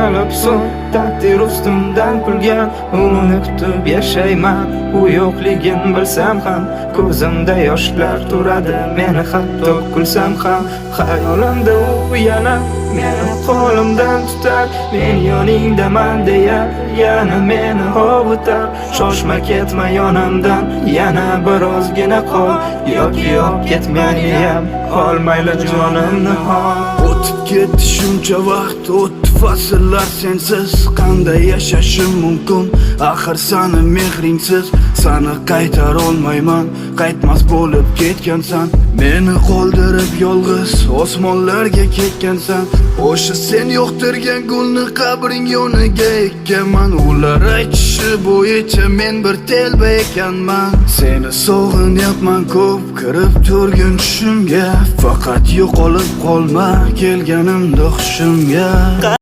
qilib so'ng taqdir ustimdan kulgan, uni kutib yashayman. U yo'qligin bilsam ham ko'zimda yoshlar turadi, meni hatto kulsam ham xayolimda u yana meni qo'limdan tutar, men yoningdaman deya yana meni ovutar. Shoshma ketma yonimdan, yana birozgina qol, yoki yo'q ketmaniyam qol, mayli jonimni ol. O'tib ketdi shuncha vaqt, o'tdi fasllar sensiz, qanday yashashim mumkin axir sani mehringsiz. Sani qaytar olmayman, qaytmas bo'lib ketgansan, meni qoldirib yolg'iz osmonlarga ketgansan. O'sha sen yoqtirgan gulni qabring yoniga ekkanman, ular aytishi bo'yicha men bir telba ekanman. Seni sog'inyapman ko'p, kirib turgin tushimga, faqat yo'qolib qolma kelganimda hushimga.